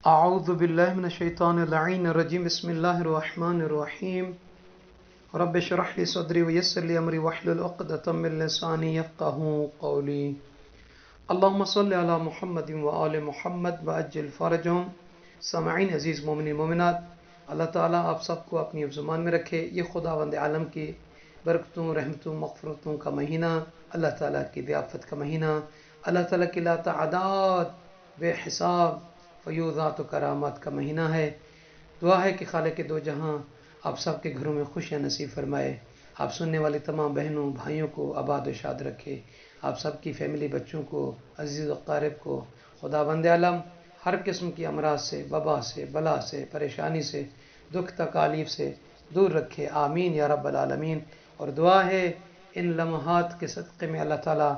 اعوذ باللہ من الشیطان اللعین الرجیم بسم اللہ الرحمن الرحیم رب اشرح لی صدری ویسر لی امری واحلل عقدۃ من لسانی یفقہوا قولی اللہم صلی علی محمد وآل محمد وعجل فرجہم۔ سامعین عزیز مومنین مومنات، اللہ تعالیٰ آپ سب کو اپنی زبان میں رکھے۔ یہ خداوند عالم کی برکتوں، رحمتوں، مغفرتوں کا مہینہ، اللہ تعالیٰ کی ضیافت کا مہینہ، اللہ تعالیٰ کی لا تعداد بے حساب فیوضات و کرامات کا مہینہ ہے۔ دعا ہے کہ خالق دو جہاں آپ سب کے گھروں میں خوشیاں نصیب فرمائے، آپ سننے والی تمام بہنوں بھائیوں کو آباد و شاد رکھے، آپ سب کی فیملی بچوں کو، عزیز و اقارب کو خداوند عالم ہر قسم کی امراض سے، وبا سے، بلا سے، پریشانی سے، دکھ تکالیف سے دور رکھے، آمین یا رب العالمین۔ اور دعا ہے ان لمحات کے صدقے میں اللہ تعالیٰ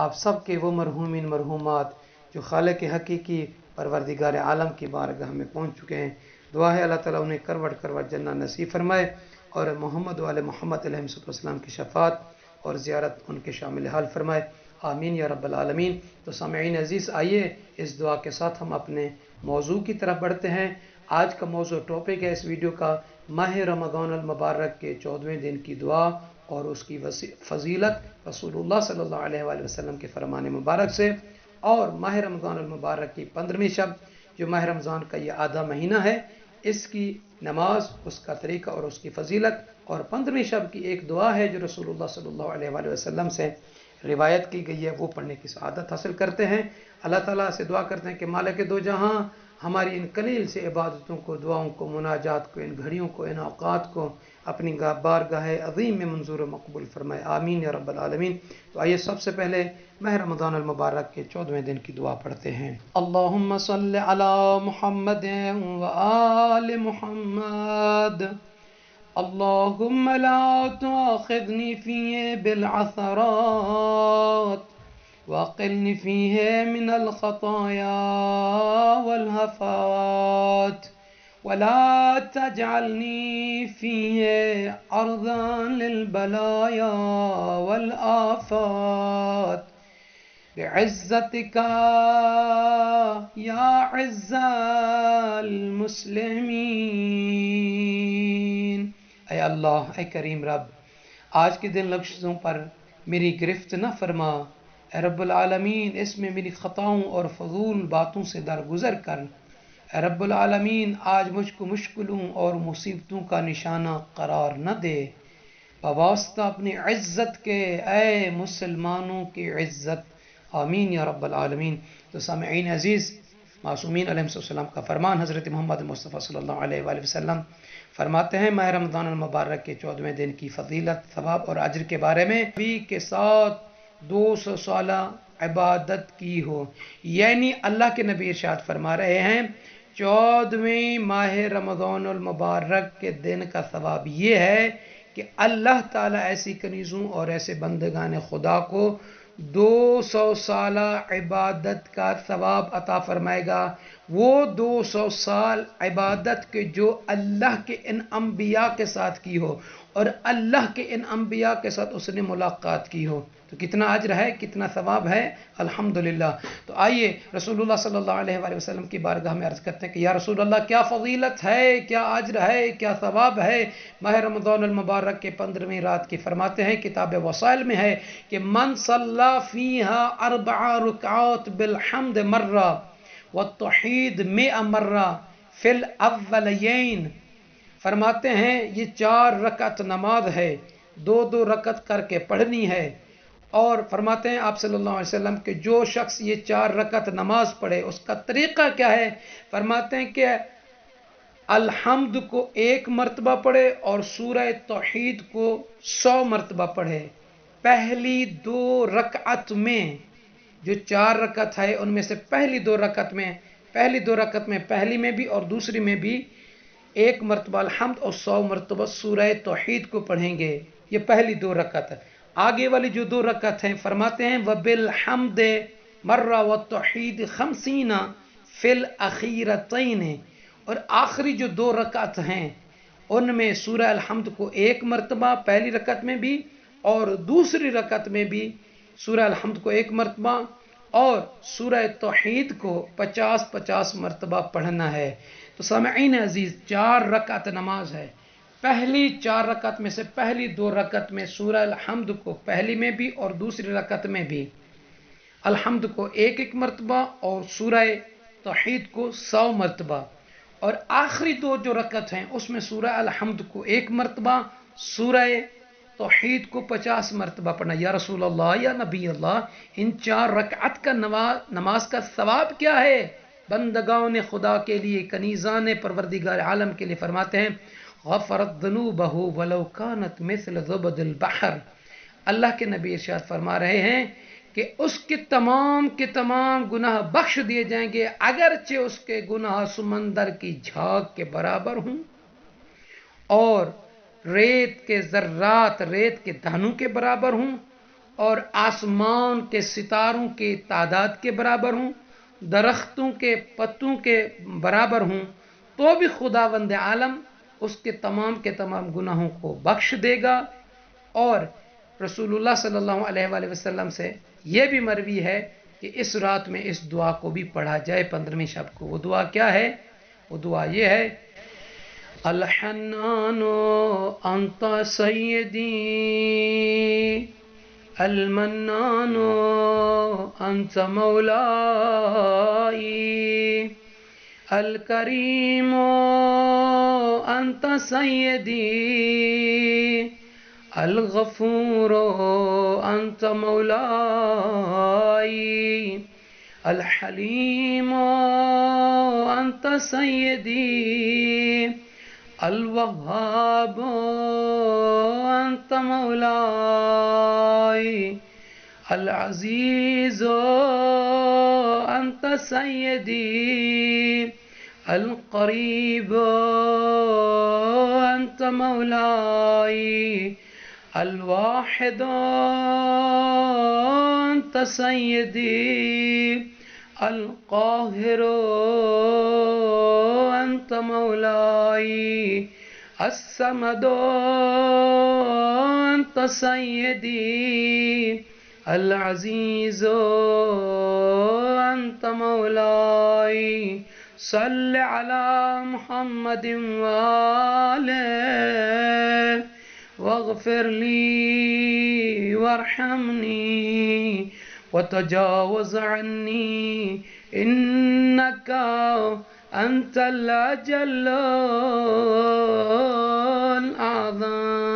آپ سب کے وہ مرحومین مرحومات جو خالق حقیقی پروردگار عالم کی بارگاہ میں پہنچ چکے ہیں، دعا ہے اللہ تعالیٰ انہیں کروٹ کروٹ جنت نصیب فرمائے اور محمد وآل محمد علیہ السلام کی شفاعت اور زیارت ان کے شامل حال فرمائے، آمین یا رب العالمین۔ تو سامعین عزیز، آئیے اس دعا کے ساتھ ہم اپنے موضوع کی طرف بڑھتے ہیں۔ آج کا موضوع ٹاپک ہے اس ویڈیو کا ماہ رمضان المبارک کے 14ویں دن کی دعا اور اس کی فضیلت رسول اللہ صلی اللہ علیہ وآلہ وسلم کے فرمان مبارک سے، اور ماہ رمضان المبارک کی 15ویں شب جو ماہ رمضان کا یہ آدھا مہینہ ہے، اس کی نماز، اس کا طریقہ اور اس کی فضیلت، اور 15ویں شب کی ایک دعا ہے جو رسول اللہ صلی اللہ علیہ وآلہ وسلم سے روایت کی گئی ہے، وہ پڑھنے کی سعادت حاصل کرتے ہیں۔ اللہ تعالیٰ سے دعا کرتے ہیں کہ مالک دو جہاں ہماری ان قلیل سے عبادتوں کو، دعاؤں کو، مناجات کو، ان گھڑیوں کو، ان اوقات کو اپنی بارگاہ عظیم میں منظور و مقبول فرمائے، آمین یا رب العالمین۔ تو آئیے سب سے پہلے ماہ رمضان المبارک کے 14ویں دن کی دعا پڑھتے ہیں۔ اللہم صلی علی محمد وآل محمد، اللہم لا تؤاخذنی فیہ بالعثرات واقلنی فیہ من الخطایا والہفات ولا تجعلنی فیہ عرضا للبلایا والآفات بعزتک یا عز المسلمین۔ اے اللہ، اے کریم رب، آج کے دن لفظوں پر میری گرفت نہ فرما، اے رب العالمین اس میں میری خطاؤں اور فضول باتوں سے درگزر کر، اے رب العالمین آج مجھ کو مشکلوں اور مصیبتوں کا نشانہ قرار نہ دے، بواسطہ اپنی عزت کے اے مسلمانوں کی عزت، آمین یا رب العالمین۔ تو سامعین عزیز، معصومین علیہ السلام کا فرمان، حضرت محمد مصطفیٰ صلی اللہ علیہ وآلہ وسلم فرماتے ہیں ماہ رمضان المبارک کے 14ویں دن کی فضیلت، ثواب اور اجر کے بارے میں بھی کے ساتھ 200 سالہ عبادت کی ہو، یعنی اللہ کے نبی ارشاد فرما رہے ہیں 14ویں ماہ رمضان المبارک کے دن کا ثواب یہ ہے کہ اللہ تعالیٰ ایسی کنیزوں اور ایسے بندگان خدا کو 200 سالہ عبادت کا ثواب عطا فرمائے گا۔ وہ 200 سال عبادت کے جو اللہ کے ان انبیاء کے ساتھ کی ہو اور اللہ کے ان انبیاء کے ساتھ اس نے ملاقات کی ہو، تو کتنا اجر ہے، کتنا ثواب ہے، الحمدللہ۔ تو آئیے رسول اللہ صلی اللہ علیہ وآلہ وسلم کی بارگاہ میں عرض کرتے ہیں کہ یا رسول اللہ کیا فضیلت ہے، کیا اجر ہے، کیا ثواب ہے ماہ رمضان المبارک کے 15ویں رات کی۔ فرماتے ہیں کتاب وسائل میں ہے کہ من صلی فیہا 4 رکعات بالحمد مرہ والتوحید 100 مرہ فی الاولین۔ فرماتے ہیں یہ 4 رکعت نماز ہے، 2 رکعت کر کے پڑھنی ہے، اور فرماتے ہیں آپ صلی اللہ علیہ وسلم کہ جو شخص یہ 4 رکعت نماز پڑھے اس کا طریقہ کیا ہے؟ فرماتے ہیں کہ الحمد کو 1 مرتبہ پڑھے اور سورہ توحید کو 100 مرتبہ پڑھے۔ پہلی 2 رکعت میں جو 4 رکعت ہے ان میں سے پہلی 2 رکعت میں پہلی میں بھی اور دوسری میں بھی 1 مرتبہ الحمد اور 100 مرتبہ سورہ توحید کو پڑھیں گے، یہ پہلی 2 رکعت۔ آگے والی جو 2 رکعت ہیں فرماتے ہیں وَبِالْحَمْدِ مَرَّةً وَالتَّوْحِيدِ 50 فِي الْأَخِيرَتَيْنِ، اور آخری جو 2 رکعت ہیں ان میں سورہ الحمد کو 1 مرتبہ پہلی رکعت میں بھی اور دوسری رکعت میں بھی سورہ الحمد کو 1 مرتبہ اور سورہ توحید کو 50 مرتبہ پڑھنا ہے۔ تو سامعین عزیز، 4 رکعت نماز ہے۔ پہلی 4 رکعت میں سے پہلی 2 رکعت میں سورہ الحمد کو پہلی میں بھی اور دوسری رکعت میں بھی الحمد کو 1 مرتبہ اور سورہ توحید کو 100 مرتبہ، اور آخری 2 جو رکعت ہیں اس میں سورہ الحمد کو 1 مرتبہ، سورہ توحید کو 50 مرتبہ پڑھنا۔ یا رسول اللہ، یا نبی اللہ، ان 4 رکعت کا نماز کا ثواب کیا ہے؟ بندگان خدا کے لیے، کنیزان پروردگار عالم کے لیے فرماتے ہیں غفرت ذنوبہ ولو کانت مثل زبد البحر۔ اللہ کے نبی ارشاد فرما رہے ہیں کہ اس کے تمام گناہ بخش دیے جائیں گے، اگرچہ اس کے گناہ سمندر کی جھاگ کے برابر ہوں اور ریت کے ذرات ریت کے دانوں کے برابر ہوں اور آسمان کے ستاروں کی تعداد کے برابر ہوں، درختوں کے پتوں کے برابر ہوں، تو بھی خداوند عالم اس کے تمام گناہوں کو بخش دے گا۔ اور رسول اللہ صلی اللہ علیہ وآلہ وسلم سے یہ بھی مروی ہے کہ اس رات میں اس دعا کو بھی پڑھا جائے 15ویں شب کو۔ وہ دعا کیا ہے؟ وہ دعا یہ ہے الحنان انت سیدی المنان انت مولائی الکریم انت سیدی الغفور انت مولائی الحلیم انت سیدی الوهاب انت مولائی العزیز انت سیدی القریب انت مولائی الواحد انت سیدی القاہر انت مولائی الصمد انت سیدی العزیز انت مولائی صل علی محمد وآلہ واغفر لی وارحمنی وتجاوز عنی انک انت الاجل الاعظم۔